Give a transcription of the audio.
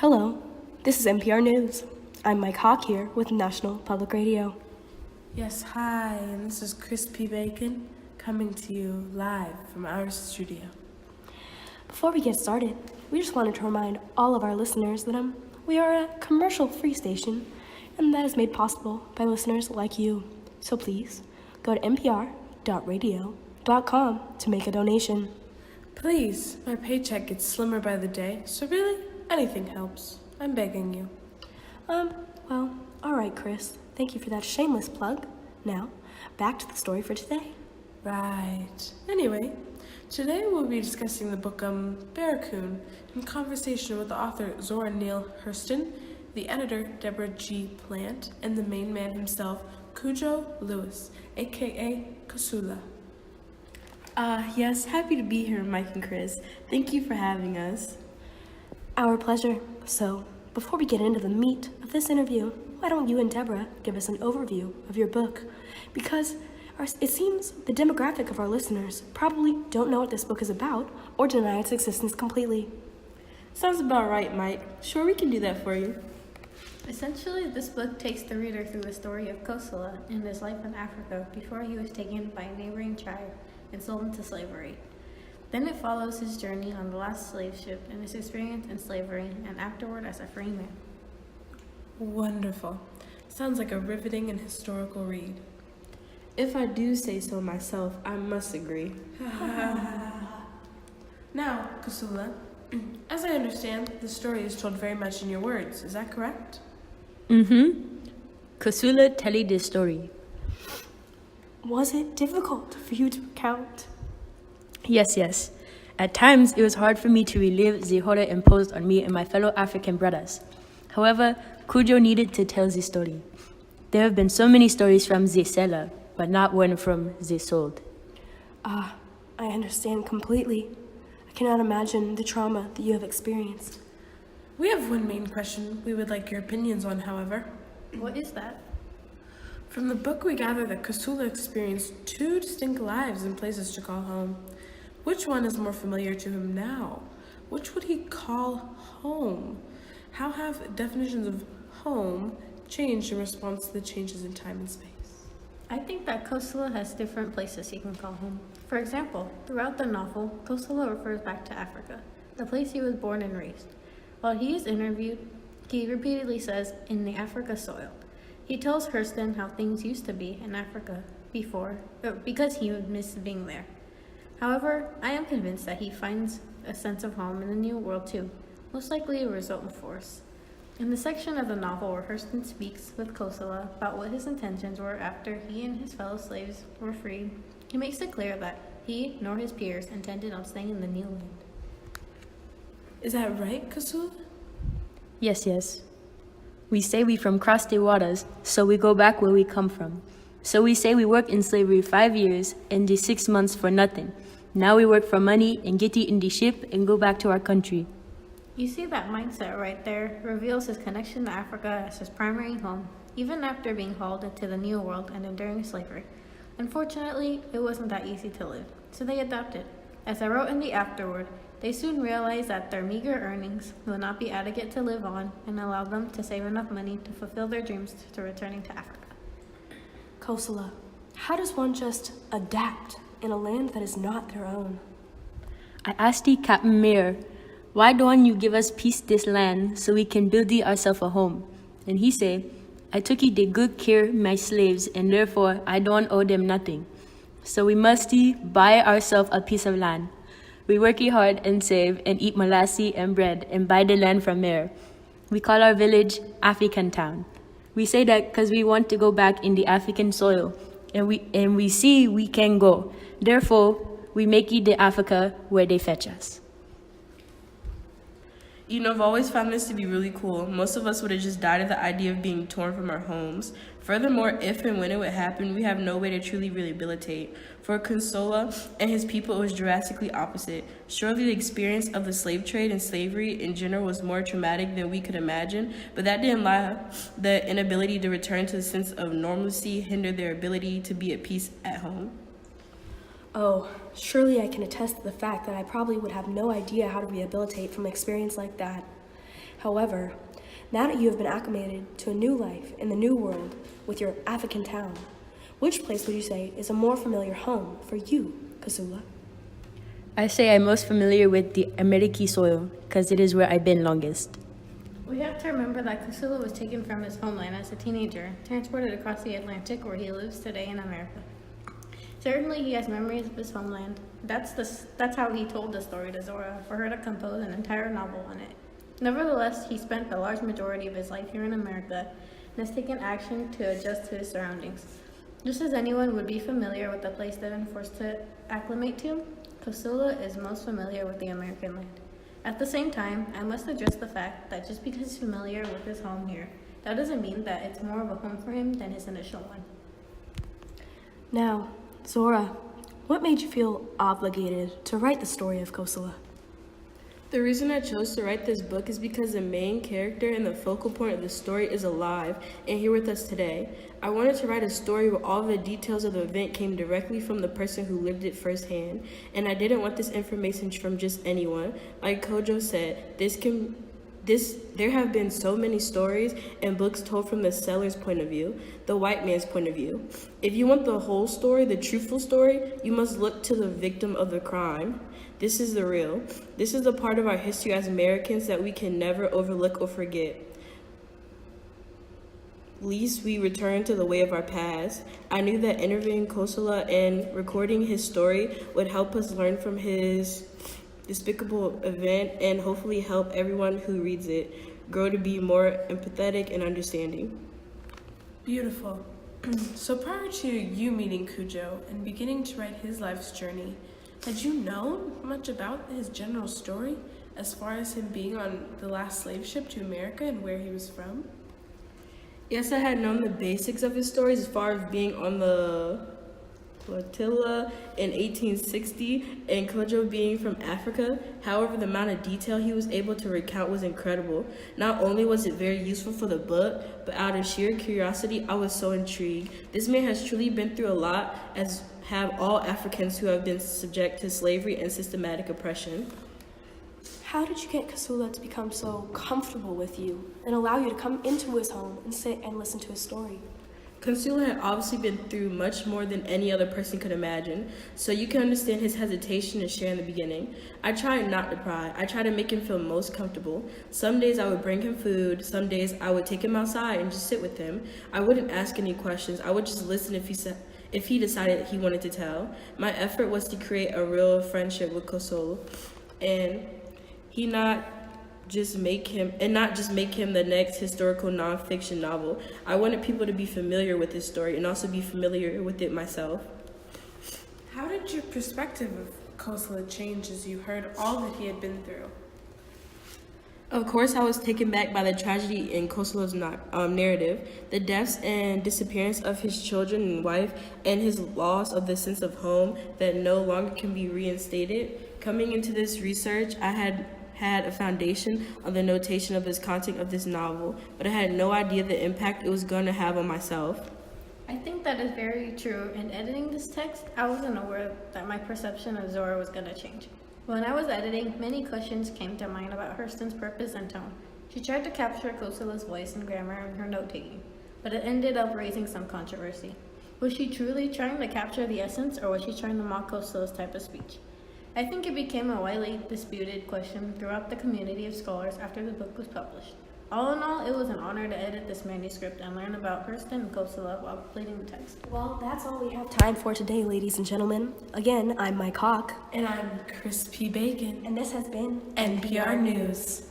Hello, this is NPR News. I'm Mike Hawk here with National Public Radio. Yes, hi, and this is Crispy Bacon coming to you live from our studio. Before we get started, we just wanted to remind all of our listeners that we are a commercial-free station, and that is made possible by listeners like you. So please, go to npr.radio.com to make a donation. Please, my paycheck gets slimmer by the day, so really, anything helps. I'm begging you. Well, all right, Chris. Thank you for that shameless plug. Now, back to the story for today. Right. Anyway, today we'll be discussing the book Barracoon in conversation with the author Zora Neale Hurston, the editor Deborah G. Plant, and the main man himself, Cujo Lewis, aka Kasula. Yes, happy to be here, Mike and Chris. Thank you for having us. Our pleasure. So, before we get into the meat of this interview, why don't you and Deborah give us an overview of your book? Because it seems the demographic of our listeners probably don't know what this book is about or deny its existence completely. Sounds about right, Mike. Sure, we can do that for you. Essentially, this book takes the reader through the story of Kosala and his life in Africa before he was taken by a neighboring tribe and sold into slavery. Then it follows his journey on the last slave ship and his experience in slavery and afterward as a free man. Wonderful. Sounds like a riveting and historical read. If I do say so myself, I must agree. Now, Kasula, as I understand, the story is told very much in your words. Is that correct? Kasula tell you this story. Was it difficult for you to recount? Yes. At times, it was hard for me to relive the horror imposed on me and my fellow African brothers. However, Cujo needed to tell the story. There have been so many stories from the seller, but not one from the sold. I understand completely. I cannot imagine the trauma that you have experienced. We have one main question we would like your opinions on, however. What is that? From the book, we gather that Kasula experienced two distinct lives and places to call home. Which one is more familiar to him now? Which would he call home? How have definitions of home changed in response to the changes in time and space? I think that Kosala has different places he can call home. For example, throughout the novel, Kosala refers back to Africa, the place he was born and raised. While he is interviewed, he repeatedly says, "in the Africa soil." He tells Hurston how things used to be in Africa because he would miss being there. However, I am convinced that he finds a sense of home in the New World too, most likely a resultant force. In the section of the novel where Hurston speaks with Kosala about what his intentions were after he and his fellow slaves were freed, he makes it clear that he nor his peers intended on staying in the New Land. Is that right, Kasula? Yes. We say we from cross the waters, so we go back where we come from. So we say we work in slavery 5 years and the 6 months for nothing. Now we work for money and get in the ship and go back to our country. You see that mindset right there reveals his connection to Africa as his primary home, even after being hauled into the New World and enduring slavery. Unfortunately, it wasn't that easy to live, so they adapted. As I wrote in the afterword, they soon realized that their meager earnings will not be adequate to live on and allowed them to save enough money to fulfill their dreams to returning to Africa. Kosala, how does one just adapt in a land that is not their own? I asked the Captain Mayor, "Why don't you give us peace this land so we can build ourselves a home?" And he said, "I took the good care of my slaves and therefore I don't owe them nothing. So we must buy ourselves a piece of land. We work hard and save and eat molasses and bread and buy the land from there. We call our village African Town. We say that because we want to go back in the African soil and we see we can go. Therefore, we make it the Africa where they fetch us." You know, I've always found this to be really cool. Most of us would have just died at the idea of being torn from our homes. Furthermore, if and when it would happen, we have no way to truly rehabilitate. For Consola and his people, it was drastically opposite. Surely the experience of the slave trade and slavery in general was more traumatic than we could imagine, but that didn't lie. The inability to return to a sense of normalcy hindered their ability to be at peace at home. Oh, surely I can attest to the fact that I probably would have no idea how to rehabilitate from an experience like that. However, now that you have been acclimated to a new life in the new world with your African town, which place would you say is a more familiar home for you, Kasula? I say I'm most familiar with the Ameriki soil, because it is where I've been longest. We have to remember that Kusula was taken from his homeland as a teenager, transported across the Atlantic where he lives today in America. Certainly he has memories of his homeland. That's how he told the story to Zora, for her to compose an entire novel on it. Nevertheless, he spent the large majority of his life here in America and has taken action to adjust to his surroundings. Just as anyone would be familiar with the place they've been forced to acclimate to, Kusula is most familiar with the American land. At the same time, I must address the fact that just because he's familiar with his home here, that doesn't mean that it's more of a home for him than his initial one. Now, Zora, what made you feel obligated to write the story of Kosala? The reason I chose to write this book is because the main character and the focal point of the story is alive and here with us today. I wanted to write a story where all the details of the event came directly from the person who lived it firsthand, and I didn't want this information from just anyone. Like Kojo said, there have been so many stories and books told from the seller's point of view, the white man's point of view. If you want the whole story, the truthful story, you must look to the victim of the crime. This is the real. This is the part of our history as Americans that we can never overlook or forget. Least we return to the way of our past. I knew that interviewing Kosala and recording his story would help us learn from his despicable event and hopefully help everyone who reads it grow to be more empathetic and understanding. Beautiful. So prior to you meeting Cujo and beginning to write his life's journey, had you known much about his general story as far as him being on the last slave ship to America and where he was from? Yes, I had known the basics of his story as far as being on the flotilla in 1860 and Kojo being from Africa. However, the amount of detail he was able to recount was incredible. Not only was it very useful for the book, but out of sheer curiosity, I was so intrigued. This man has truly been through a lot, as have all Africans who have been subject to slavery and systematic oppression. How did you get Kasula to become so comfortable with you and allow you to come into his home and sit and listen to his story? Kasula had obviously been through much more than any other person could imagine, so you can understand his hesitation to share in the beginning. I tried not to pry. I tried to make him feel most comfortable. Some days I would bring him food. Some days I would take him outside and just sit with him. I wouldn't ask any questions. I would just listen if he decided he wanted to tell. My effort was to create a real friendship with Kosolo, and not just make him the next historical nonfiction novel. I wanted people to be familiar with his story and also be familiar with it myself. How did your perspective of Kosala change as you heard all that he had been through? Of course, I was taken back by the tragedy in Kosolo's narrative, the deaths and disappearance of his children and wife, and his loss of the sense of home that no longer can be reinstated. Coming into this research, I had a foundation on the notation of this content of this novel, but I had no idea the impact it was going to have on myself. I think that is very true. In editing this text, I wasn't aware that my perception of Zora was going to change. When I was editing, many questions came to mind about Hurston's purpose and tone. She tried to capture Kosala's voice and grammar in her note-taking, but it ended up raising some controversy. Was she truly trying to capture the essence, or was she trying to mock Kosala's type of speech? I think it became a widely disputed question throughout the community of scholars after the book was published. All in all, it was an honor to edit this manuscript and learn about Hurston and Kosala while completing the text. Well, that's all we have time for today, ladies and gentlemen. Again, I'm Mike Hawk. And I'm Crispy Bacon. And this has been NPR News.